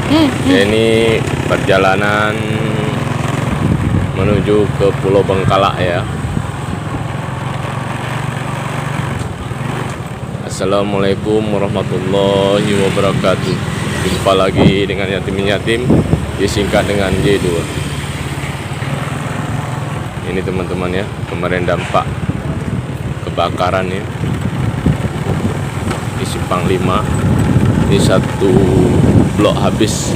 Ini perjalanan menuju ke Pulau Bengkala ya. Assalamualaikum warahmatullahi wabarakatuh. Jumpa lagi dengan Yatim disingkat dengan J2. Ini teman-teman ya, kemarin dampak kebakaran ya di Simpang 5. Ini satu blok habis.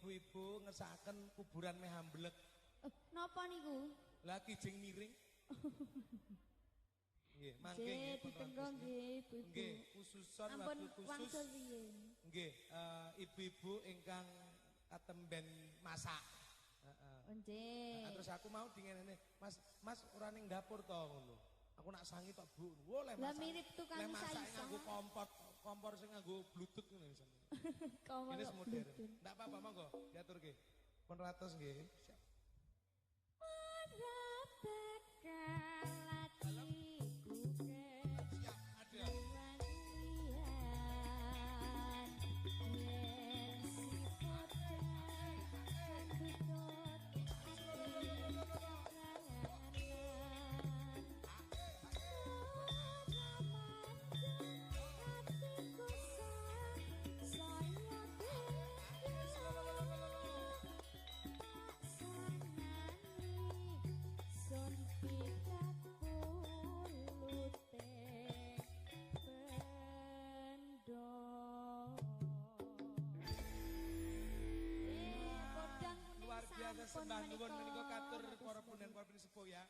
ibu-ibu ngesaken kuburan meh amblek. Napa niku? Lah kijing miring. Nggih, mangke nggih ditenggo nggih ibu-ibu. Nggih, khususon waktu khusus. Nggih, ibu-ibu ingkang katemben masak. Heeh. Nggih. Terus aku mau dingenene, Mas ora ning dapur to ngono. Aku nak sangi tok Bu. Wo le masak. Lah mirip tukang masak isa-isa. nganggo kompor sing nganggo bluetooth ngono misalnya. Kompor. Ini modern. Ndak apa-apa monggo diaturke. Pun ratus nggih. Siap. Ora bakal atiku siap ada. Biasa sembah nuwun menika katur para punden para sepuh ya.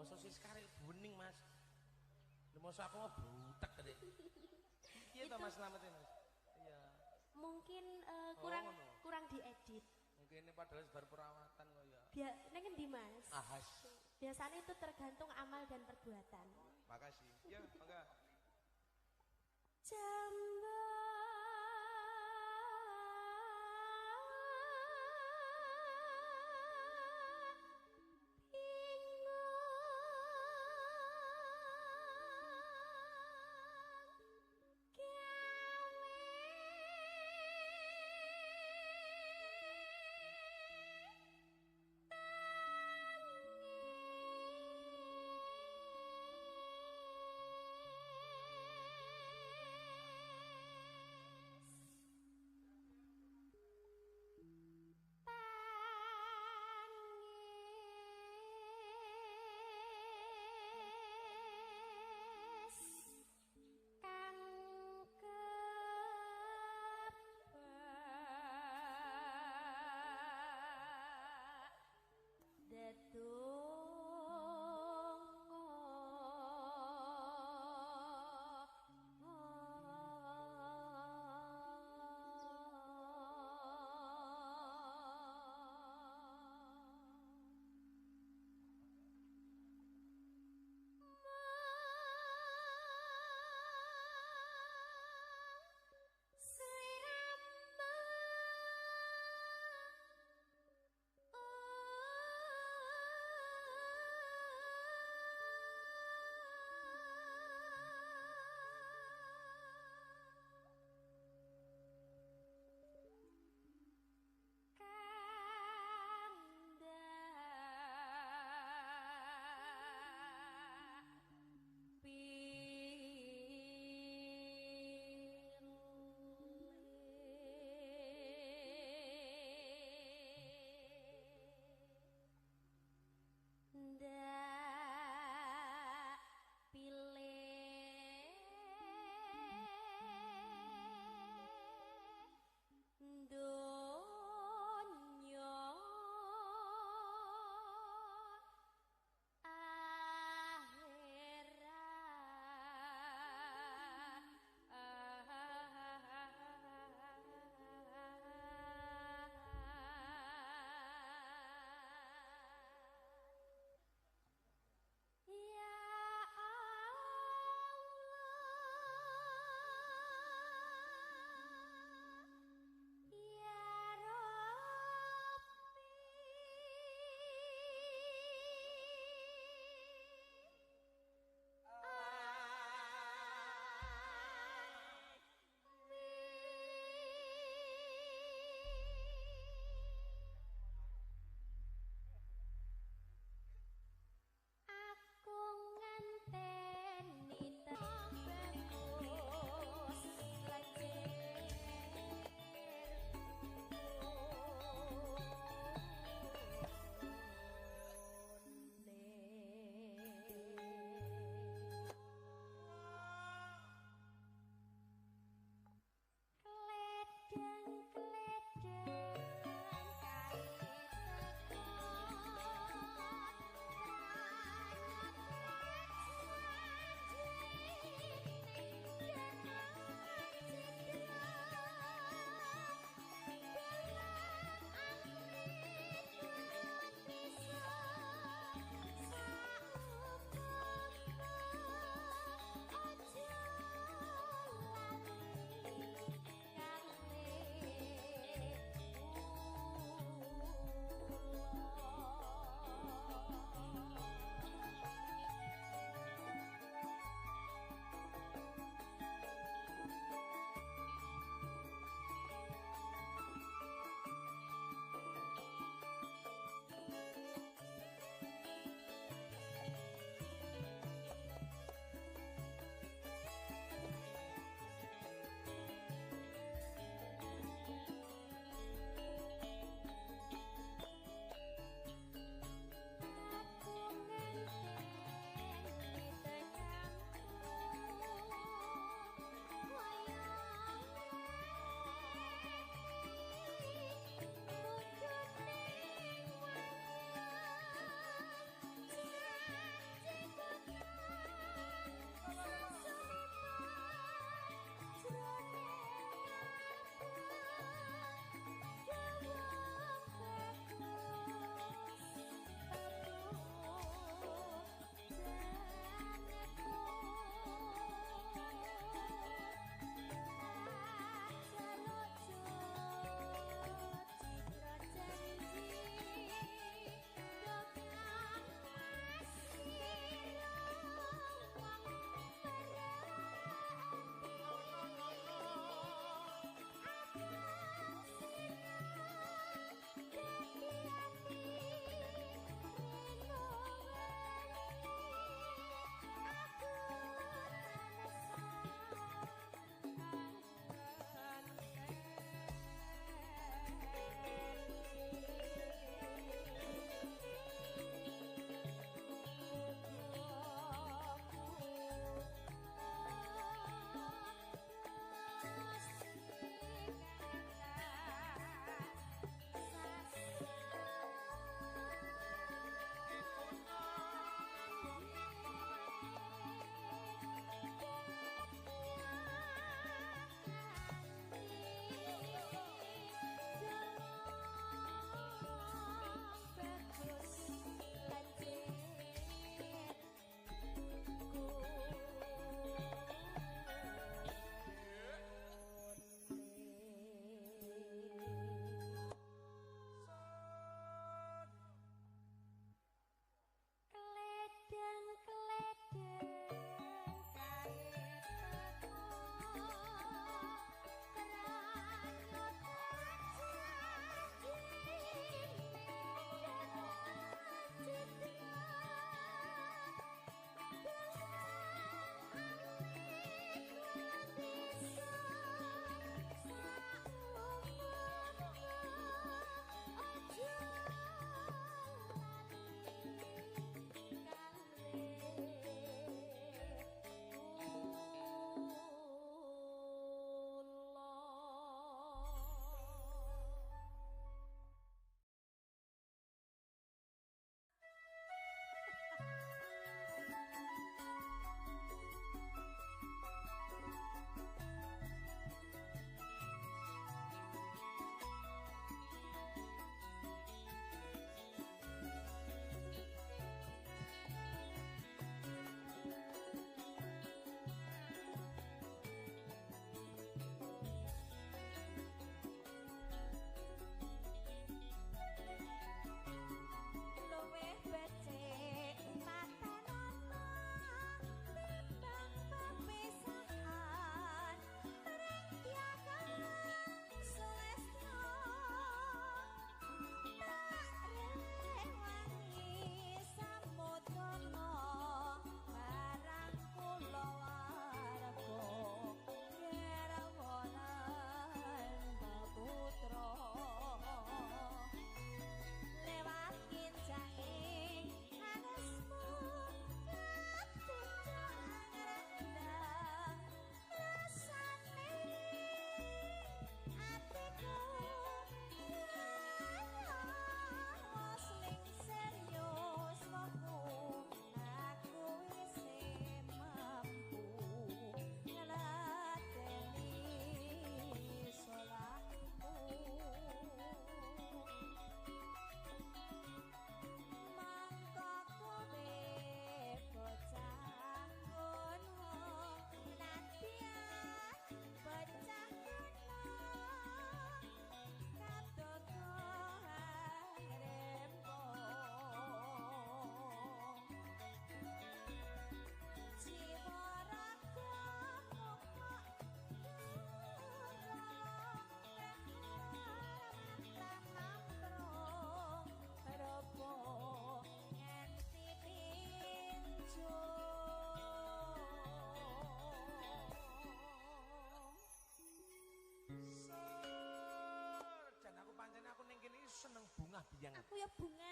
sosis kari bening Mas. Masa aku mau butek tadi. Iya toh Mas selamatnya Mas. Iya. Mungkin ngono. kurang diedit. Mungkin ini padahal sebar perawatan kok ya. Neng endi Mas? Ahas. Biasanya itu tergantung amal dan perbuatan. Makasih. Ya, mangga.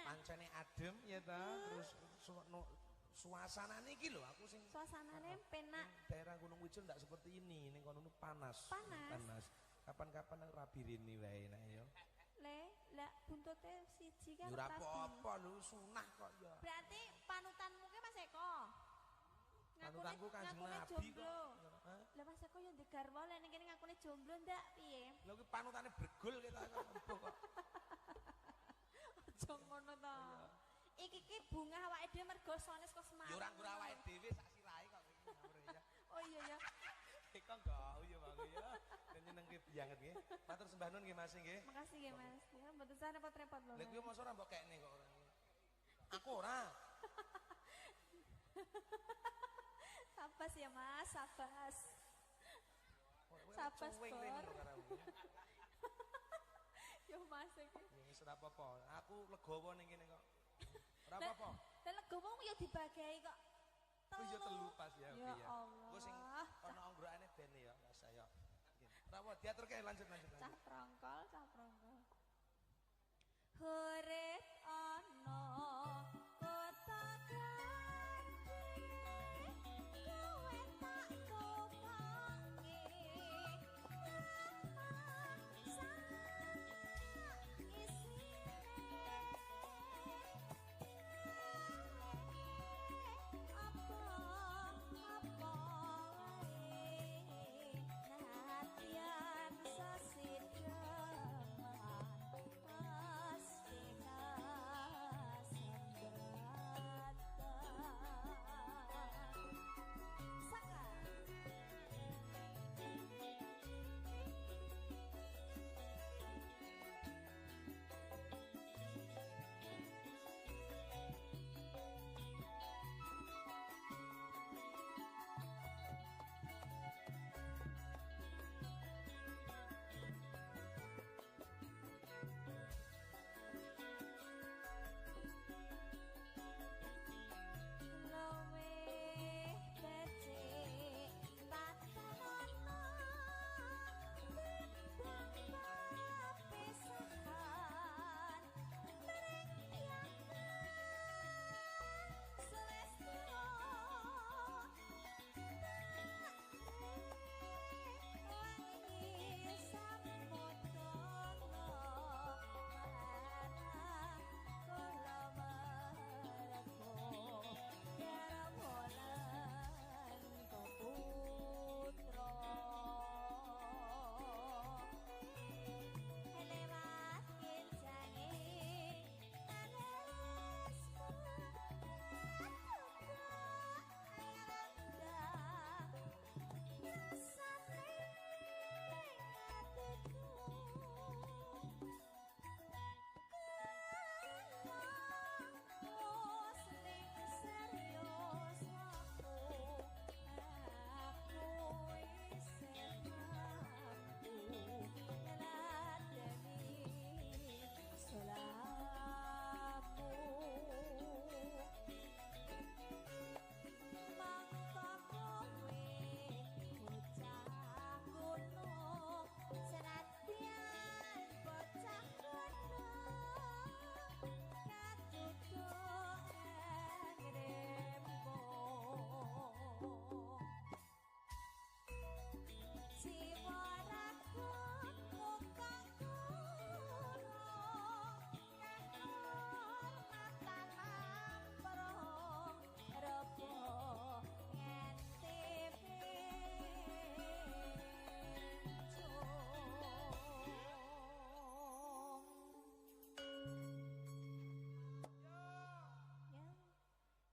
pancene adem ya ta, terus suasana iki lho aku sing Suasanane penak. daerah Gunung Wijul ndak seperti ini, ning kono panas. Panas. Kapan-kapan aku rabi rene wae nek ya. Lah buntute siji kan Ora rabi. apa-apa lho, sunah kok ya. Berarti panutanmu ki Mas Eko. Panutanku Kanjeng ngakune Nabi jomblo. kok. Hah? Lah Mas Eko yo ndek garwa lek ning kene ngakune jomblo ndak piye? Lha kuwi panutane bregul kita kok empuk kok. Aja ngono to. Iki ki bunga awake dhewe mergo sones kok Semarang. Ya ora nggur awake dhewe sak sirahe kok iki ngawur ya. Oh iya ya. Eka enggak ya Bang ya. Dan nyenengke banget nggih. Matur sembah nuwun nggih Mas nggih. Makasih ya Mas. Ya mboten usah repot-repot lho. Lha kuwi mosok ora mbok kekne kok ora. Aku ora. Sabas ya Mas, sabas. Sabas, Cuwing Bor. rene lho karo. Yo Mas iki. Ya wis ora apa-apa. Aku legowo ning kene kok. Ora apa-apa. Lah legowo yo dibagi kok. Wis yo telu pas ya. Ya oke Allah. Gue sing ana anggrokane ben ya, Mas saya. Ora apa diaturke lanjut. Cah prongkol. Urip ana kota gandhi kowe tak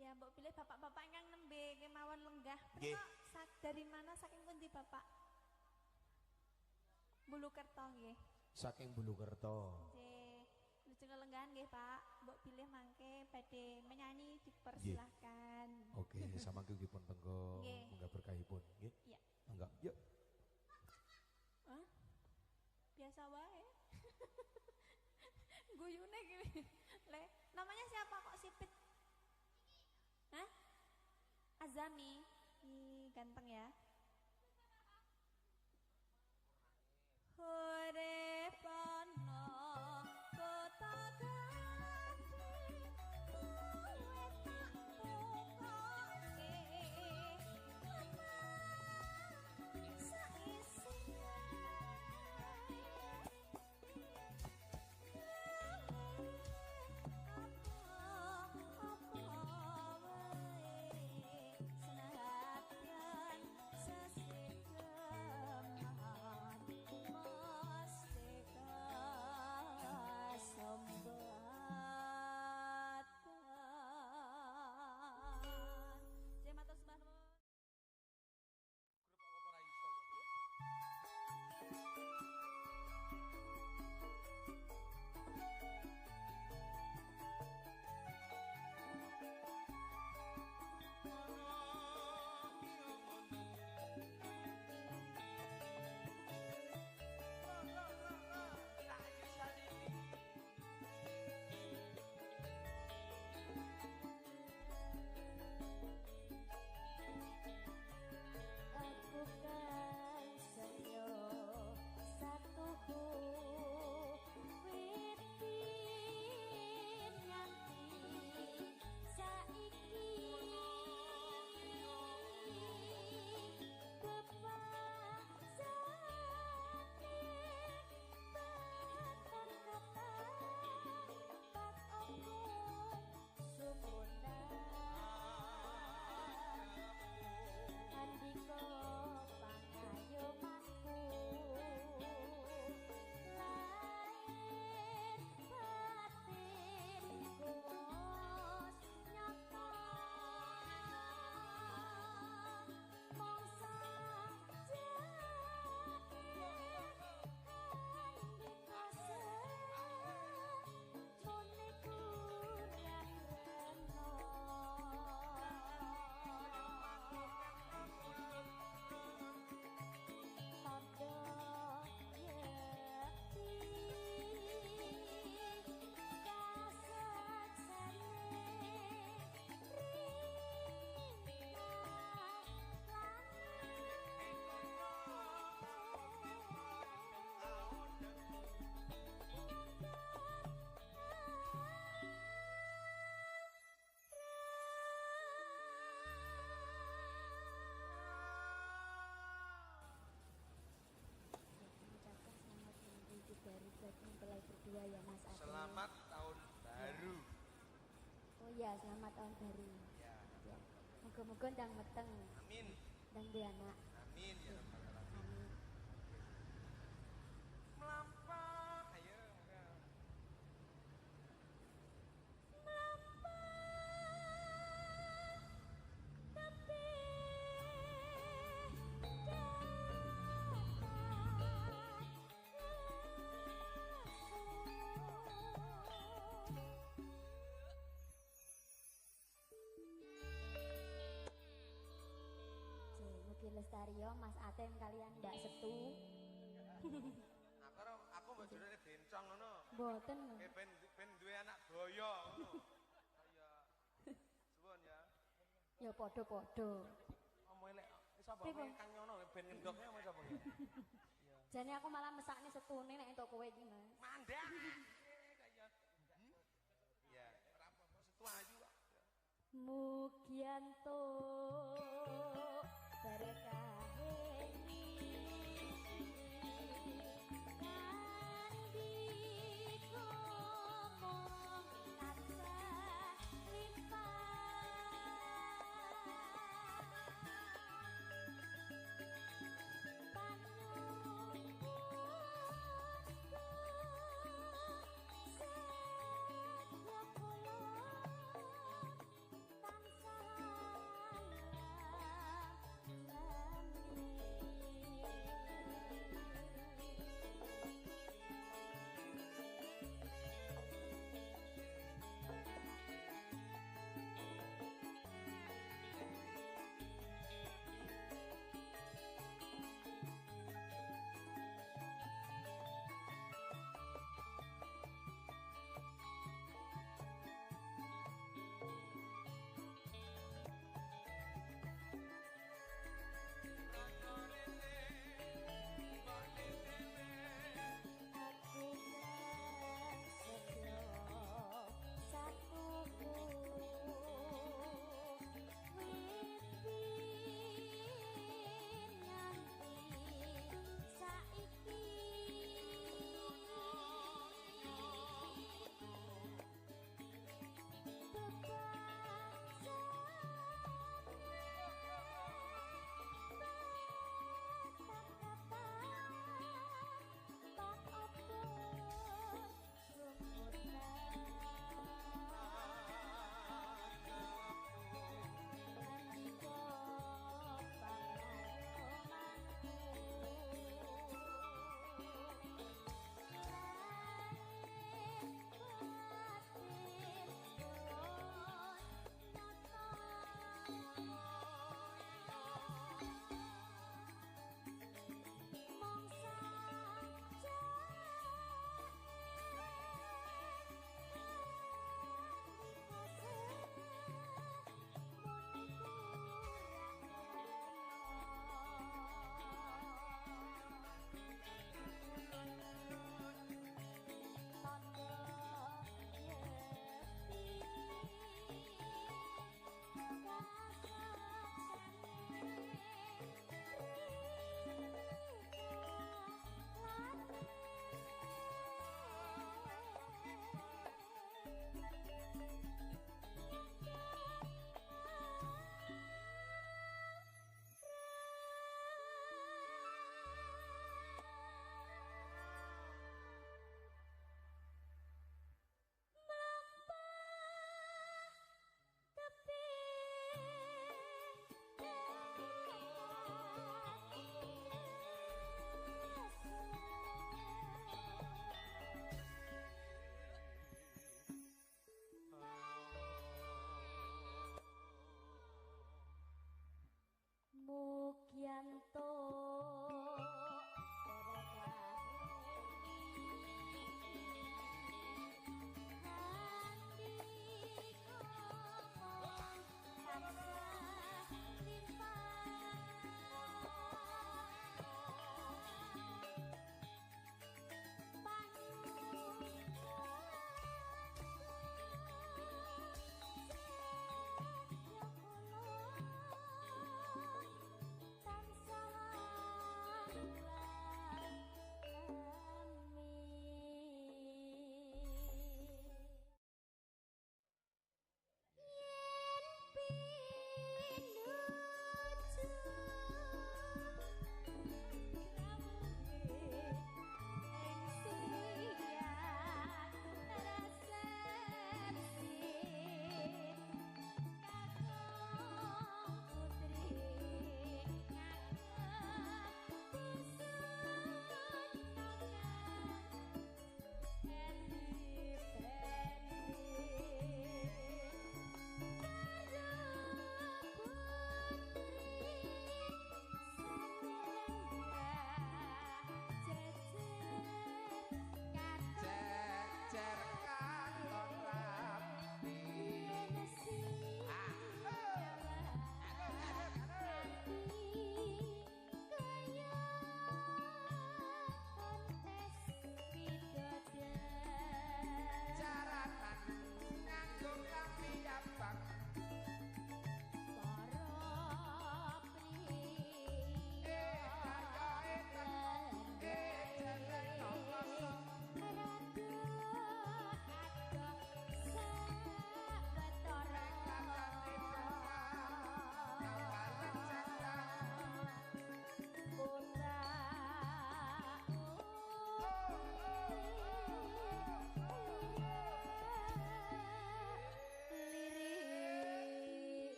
kopangi mbok pilih bapak-bapak ingkang nembe kemawon lenggah. Nggih. Dari mana saking pundi Bapak? Bulukerto nggih. Saking Bulukerto. Nggih. Lucu lenggahan nggih Pak. Mbok pilih mangke badhe menyanyi dipersilahkan. Oke, sama pun tenggo Nggih. munggah berkahipun, nggih. Iya. Enggak, yuk. Hah? Biasa wae. Guyune gini. Le, namanya siapa kok sipit? Hah? Azami. Ih, ganteng ya. Urip ana kota gandhi berdua ya Mas Ade. Selamat tahun baru. Oh iya, selamat tahun baru. Ya. Ya. Moga-moga ndang meteng, Amin. ndang duwe anak. Amin ya rabbal alamin. Amin. Melampah, ayo. Mugi Lestario, Mas Atem kalian Mbak Setu. Aku mbok jurane bencong ngono. Mboten. Ben duwe anak boyo ngono. Kaya suwun ya. Ya padha-padha. Omo elek sapa Pripun? kang nyono ben ngendoknya sama sapa iki? Jane aku malah mesakne setune nek entuk kowe iki, Mas. Mandek. Kaya ya, ora apa-apa setu ayu kok. Mugianto berkahi kandi ngomong tansah limpah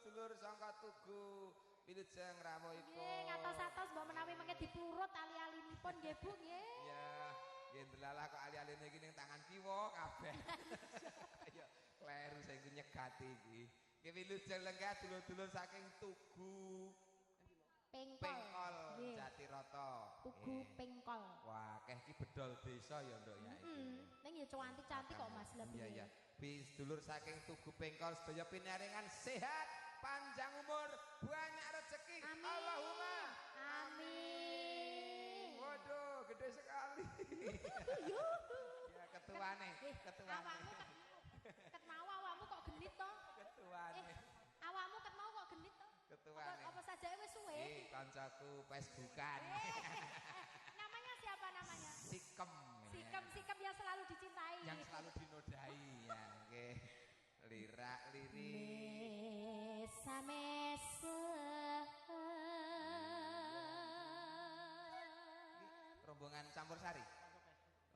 sedulur-sedulur sangka Tugu Wilujeng rawuhipun. Nggih, ngatos-atos mbok menawi mengke dipurut ali-alinipun nggih Bu nggih. Ya, nggih ndelalah kok ali-aline iki ning tangan kiwa kabeh. Ayo kleru sing nyegati iki. Nggih Wilujeng lenggah dulur-dulur saking Tugu Pengkol Nggih. Jatiroto. Tugu Pengkol. Wah, akeh iki bedol desa ya nduk ya iki. Ning ya cantik-cantik kok Mas lebih. Iya iya. Bis dulur saking Tugu Pengkol sedaya pinaringan sehat, panjang umur, banyak rezeki. Amin. Allahumma Amin. waduh, gede sekali. Ya ketuane, ketuane. Awakmu ket mau awakmu kok genit to? Ketuane. Awakmu ket mau kok genit to? Ketuane. Apa sajake wis suwe? Ih, kancaku Facebookan. Namanya siapa namanya? Sikem. Sikem yang selalu dicintai. Yang selalu dinodai ya, nggih. Lirak-liri. Mesa. Rombongan campur sari.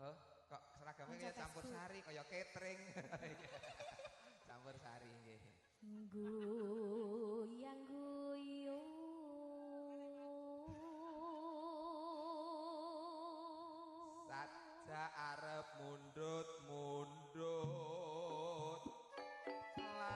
Oh, kok seragamnya kayak campur sari, kayak catering. Campur sari nggih. Goyang guyung. Saja arep mundut-mundut lagu.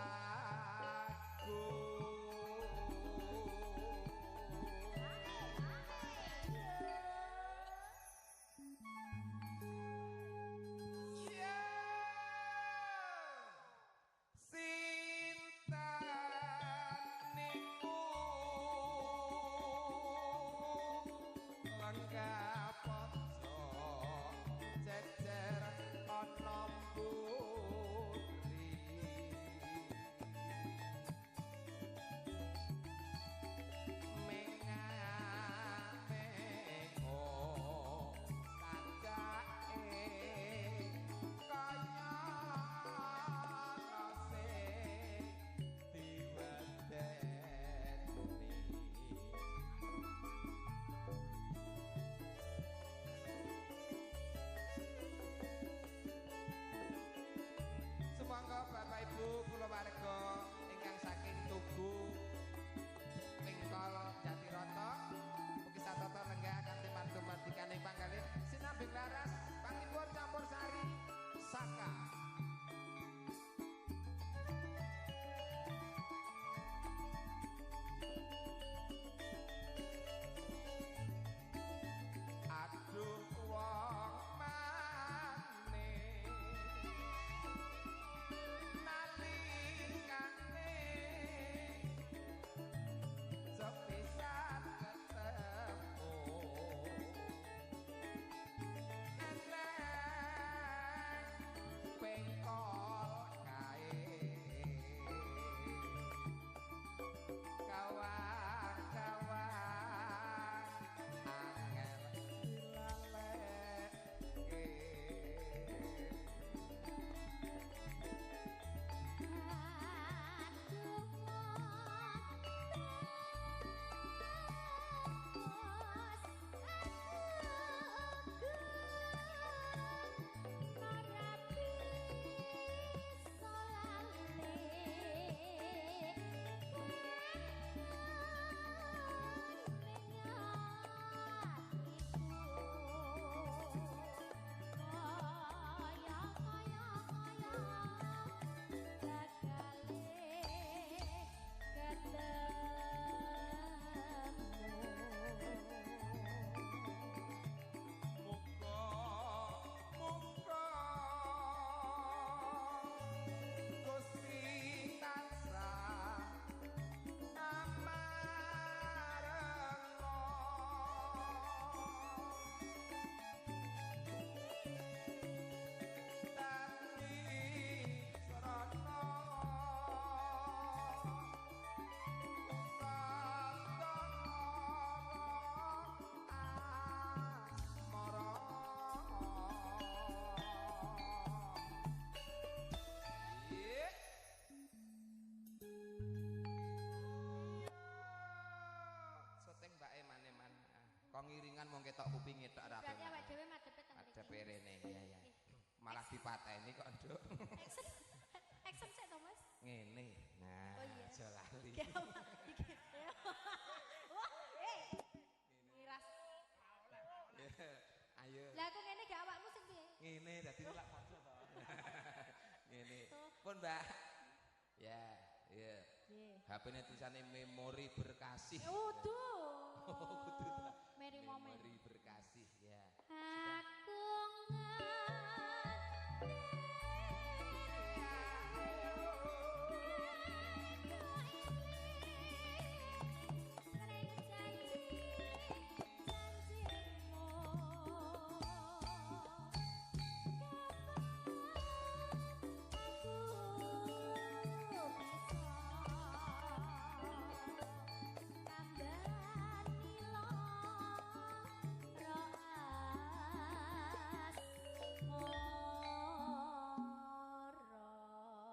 Sumangga Bapak Ibu kula warga ingkang saking Tugu Pengkol Jatiroto mugi satata lenggah kanthi pantu mardikaning panggalih sinambing laras pangipun campur sari saka aduh wong ngiringan mung ketok kupinge tok ra. Berarti awake dhewe madhepe teng mriki. Madhepe rene ya ya. Malah dipateni kok, Nduk. Action sik to, Mas. Ngene. Nah, Oh iya. aja lali. Wah, miras. Ayo. Lah aku ngene gak awakmu sing piye? Ngene dadi lak maca to. Ngene. Pun Mbak. Ya, iya. HP-ne tulisane memori berkasih. Uduh. Kudu ta. Meri momen. Memori berkasih ya. Aku ngerti.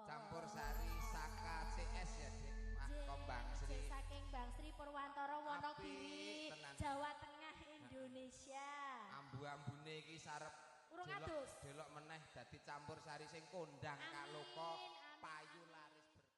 Campursari Saka CS ya Dik. Kombang Sri. Saking Bang Sri Purwantara Wonogiri, tenan. Jawa Tengah, Indonesia. Ambu-ambune iki sarep Urung adus. delok meneh dadi campursari sing kondang Kak Loko Amin. payu laris berkah.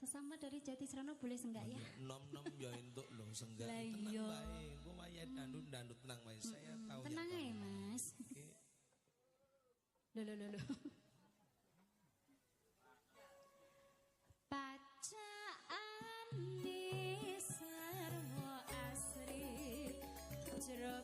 Sesama dari Jatisrano boleh senggak ya? Nom-nom ya entuk lho senggak. Lah Tenang iya. bae. Engko wayahe dandut tenang bae. Saya tahu Tenang ya. aja Mas. Oke. Loh. Pacaan di sarwa asri jero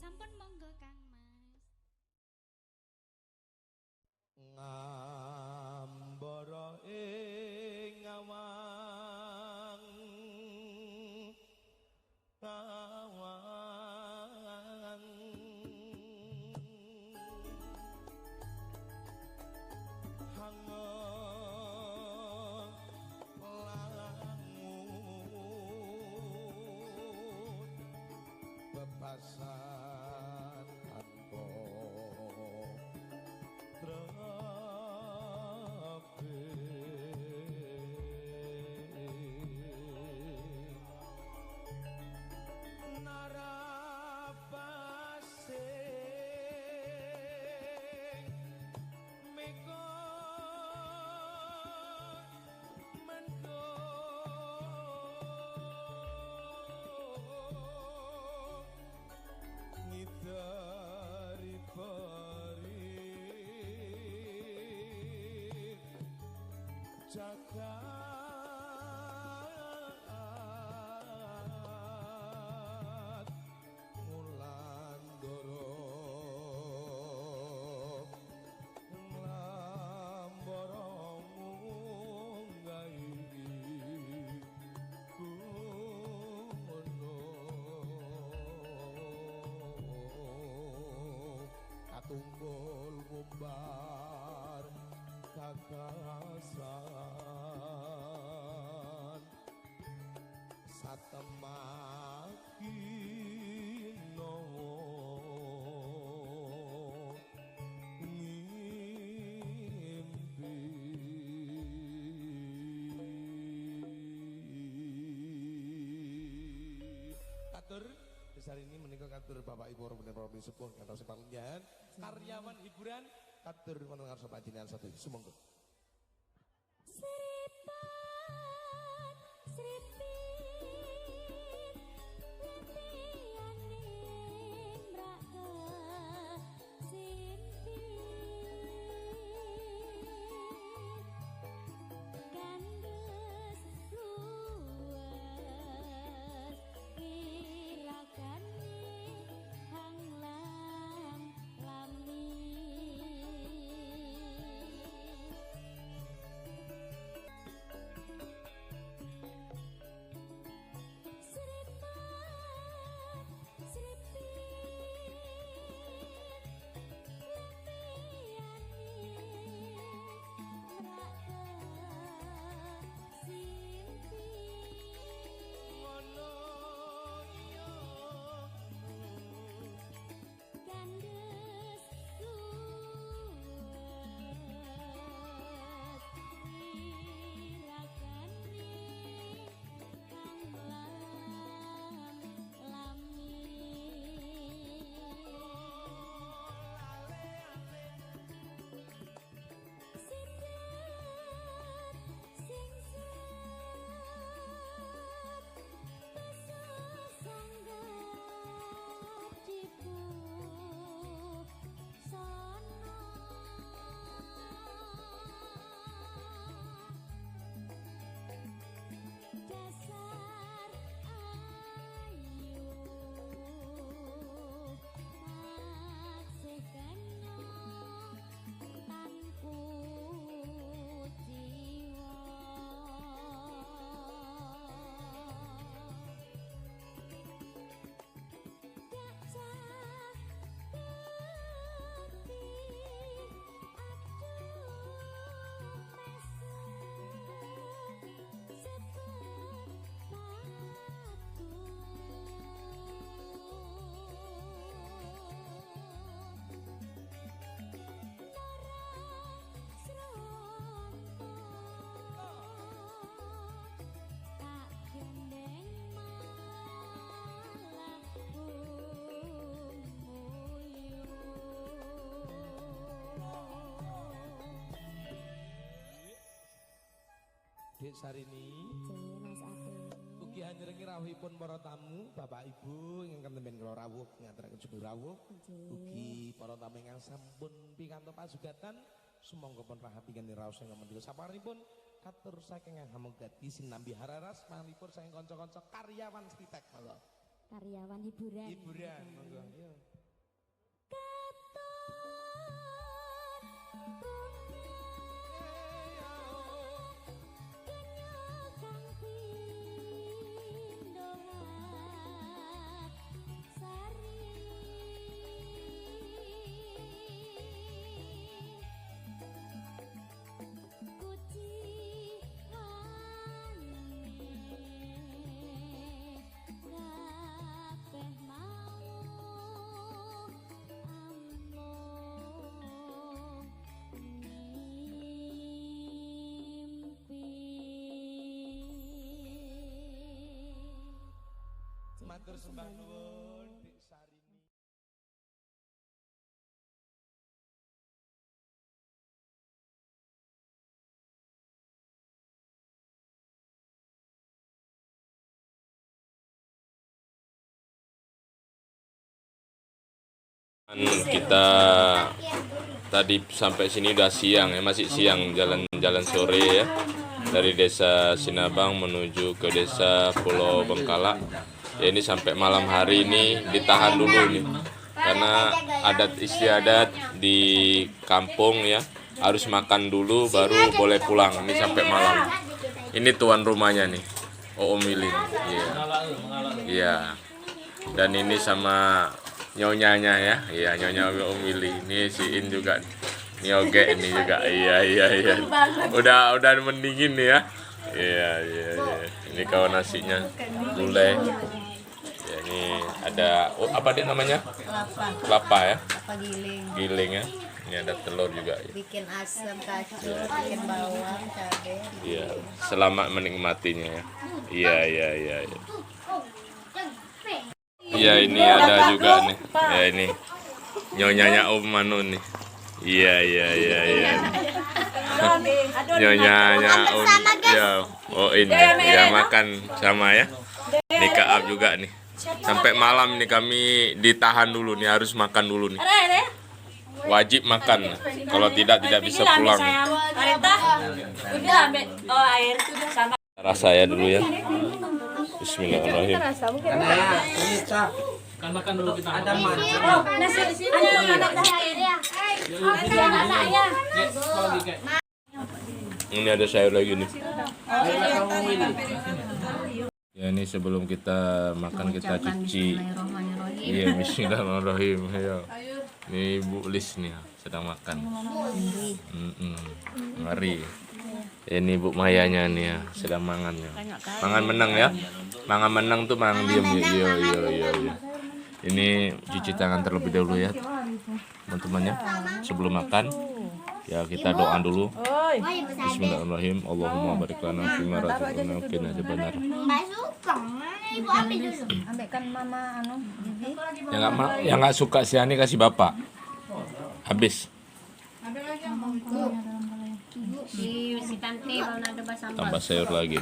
Sampun monggo Kang Mas. Ngambara ing ngawang ngawang hangat langut bebasan tanpa dari peri jagat mulan doro nglamborong ngai katunggul ngumbar kakasan satemaki nowo ngimpi katur besar ini menikah katur Bapak Ibu orang bener Romi Sepuh kantor sepanjang karyawan hiburan katur mendengar sobat jinan satu sumonggo Seripan, seripin, lempianin raka simpin, gandes luas, irakani hanglang lami. Dek Sarini. Nggih, Mas Ade. Ugi hanjrengi rawuhipun para tamu, Bapak Ibu ingkang temben kula rawuh ngaturaken sugeng rawuh. Ugi para tamu ingkang sampun pikantuk pasugatan, sumangga pun rahatingan raos ingkang mendika saparinipun katur saking Hamogati sinambi hararas manipun saking kanca-kanca karyawan Stitek monggo. Karyawan hiburan. Hiburan monggo. Yo. Matur sembah nuwun Dek Sarini. Kita tadi sampai sini udah siang ya, masih siang, jalan-jalan sore ya, dari desa Sinabang menuju ke desa Pulau Bengkala. Ya, ini sampai malam hari ini ditahan dulu nih, karena adat istiadat di kampung ya, harus makan dulu baru boleh pulang. Ini sampai malam. Ini tuan rumahnya nih, Om Milin. Iya. Iya. Dan ini sama nyonyanya ya, iya nyonya Om Mili. Ini si In juga, nyoge ini juga, iya. Udah mendingin nih ya, iya. Ini kawan nasinya, gulai. Ya, ini ada apa dia namanya? Kelapa ya? Apa giling? Giling ya. Ini ada telur juga. Ya. Bikin asam kacang, bikin bawang, cabai. Iya, selamat menikmatinya ya. Iya. Iya, ini ada juga nih. Ya ini nyonyanya Om Manu nih. Iya. Nyonyanya Om. Ya, oh ini ya makan sama ya. Ini Kaab juga nih. Sampai malam nih kami ditahan dulu nih, harus makan dulu nih. Wajib makan. Kalau tidak bisa pulang. Rasa ya dulu ya. Bismillahirrahmanirrahim. Kan makan dulu kita. Ada Ini ada sayur lagi nih. Ya, ini sebelum kita makan kita cuci. Iya, bismillahirrahmanirrahim. Ya. Ini Bu Lis nih sedang makan. Mari. Ini Bu Mayanya nih ya, sedang mangan ya. Mangan menang ya. Mangan menang tuh mangan diam ya. Iya. Ini cuci tangan terlebih dahulu ya, teman-teman ya. Sebelum makan, ya kita doa dulu. Bismillahirrahmanirrahim. Allahumma barik lana fima razaqtana wa qina adzabannar. Ambilkan mama bibi. Yang nggak suka si Ani kasih bapak. Habis. Si Tante kalau ada basam. Tambah sayur lagi.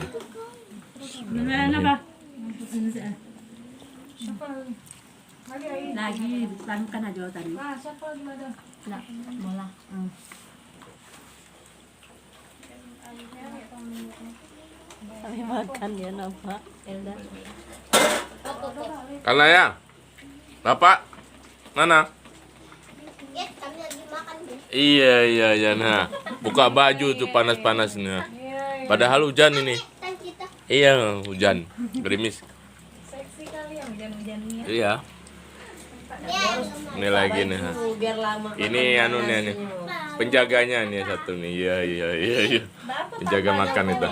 Lagi kan aja tadi. Nak, mola. Kami makan ya napa? Elda. Karena ya, bapak mana? Kami lagi makan, Bu. Iya. Nah, buka baju tuh panas-panasnya. Padahal hujan ini. Iya, hujan, gerimis. Seksi kali ya hujan-hujannya. Iya. Ini lagi nih. Biar lama. Ini anu nih. Penjaganya nih satu nih. Iya. Penjaga makan itu.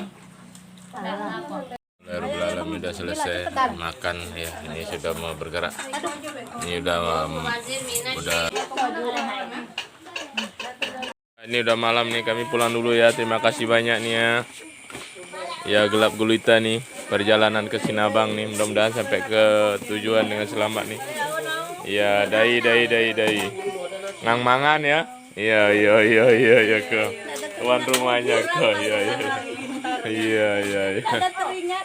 Alhamdulillah udah selesai makan ya. Ini sudah mau bergerak. Ini udah malam nih, kami pulang dulu ya. Terima kasih banyak nih ya. Ya, gelap gulita nih perjalanan ke Sinabang nih. Mudah-mudahan sampai ke tujuan dengan selamat nih. Ya, dai. Ngang mangan ya. Iya ke tuan rumahnya ke. Iya. Iya, iya, iya. Ada teringat.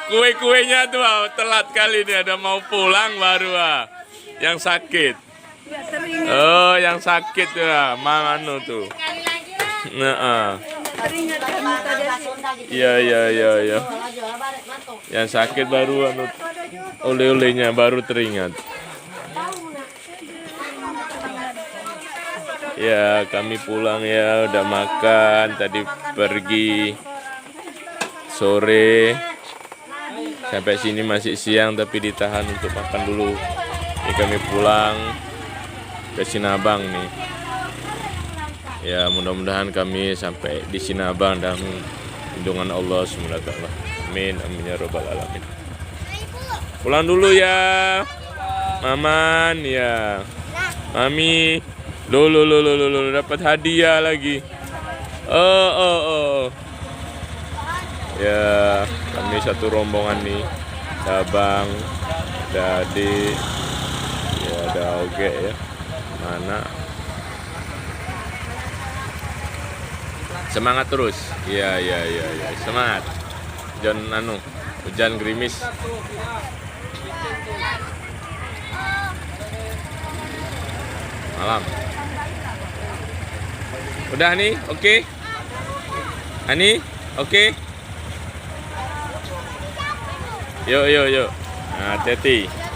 Kue-kuenya tuh telat kali nih, ada mau pulang baru yang sakit. Oh, yang sakit tuh mana tuh? Nah, Teringat kamu tadi. iya, iya, iya, iya. Yang sakit baru oleh-olehnya baru teringat. Ya, kami pulang ya, udah makan, tadi pergi sore. Sampai sini masih siang tapi ditahan untuk makan dulu. Ini kami pulang ke Sinabang nih. Ya, mudah-mudahan kami sampai di Sinabang dan lindungan Allah SWT. Amin, amin ya robbal alamin. Pulang dulu ya, Maman ya, Mami. Lo dapat hadiah lagi. Oh. Ya, kami satu rombongan nih. Abang, ada adik, ya ada Oge ya. Mana? Semangat terus. Iya. Semangat. Hujan gerimis. Malam. Udah nih, oke. Ani, oke. Yuk. Nah, Teti.